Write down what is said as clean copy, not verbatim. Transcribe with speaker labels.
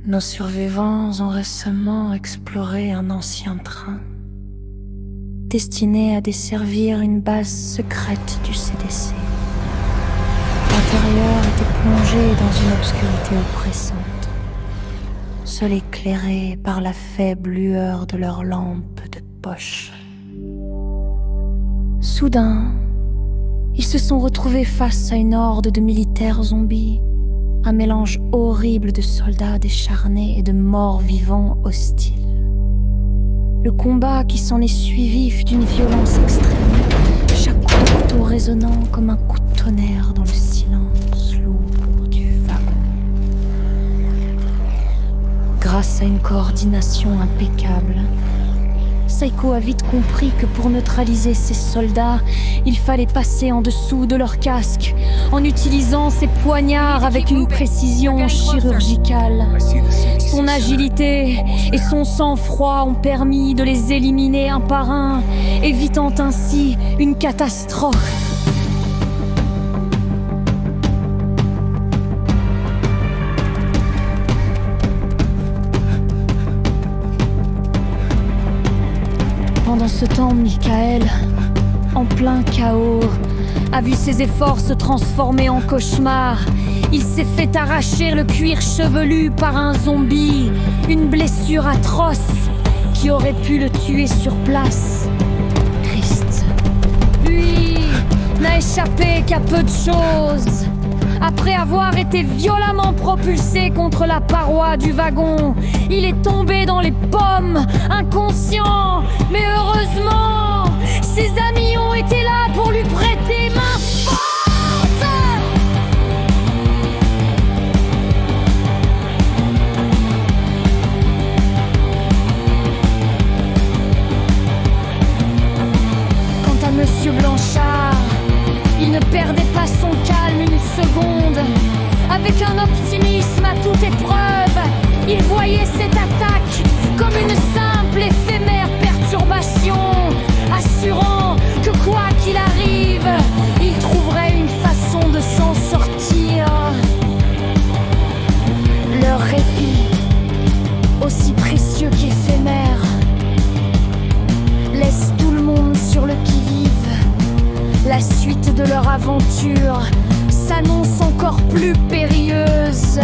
Speaker 1: Nos survivants ont récemment exploré un ancien train destiné à desservir une base secrète du CDC. L'intérieur était plongé dans une obscurité oppressante, seul éclairé par la faible lueur de leurs lampes de poche. Soudain, ils se sont retrouvés face à une horde de militaires zombies, un mélange horrible de soldats décharnés et de morts vivants hostiles. Le combat qui s'en est suivi fut d'une violence extrême, chaque coup de couteau résonnant comme un coup de tonnerre dans le silence lourd du wagon. Grâce à une coordination impeccable, Saiko a vite compris que pour neutraliser ces soldats, il fallait passer en dessous de leur casque, en utilisant ses poignards avec une précision chirurgicale. Son agilité et son sang-froid ont permis de les éliminer un par un, évitant ainsi une catastrophe. Pendant ce temps, Michael, en plein chaos, a vu ses efforts se transformer en cauchemar. Il s'est fait arracher le cuir chevelu par un zombie, une blessure atroce qui aurait pu le tuer sur place. Christ, lui n'a échappé qu'à peu de choses. Après avoir été violemment propulsé contre la paroi du wagon, il est tombé dans les pommes, inconscient. Mais heureusement, ses amis ont été là pour lui prêter main forte. Quant à Monsieur Blanchard, il ne perdait pas son calme une seconde. Avec un optimisme à toute épreuve, il voyait cette attaque comme une simple éphémère perturbation, assurant que quoi qu'il arrive, il trouverait une façon de s'en sortir. Leur répit, aussi précieux qu'éphémère, laisse tout le monde sur le qui-vive. La suite de leur aventure s'annonce encore plus périlleuse.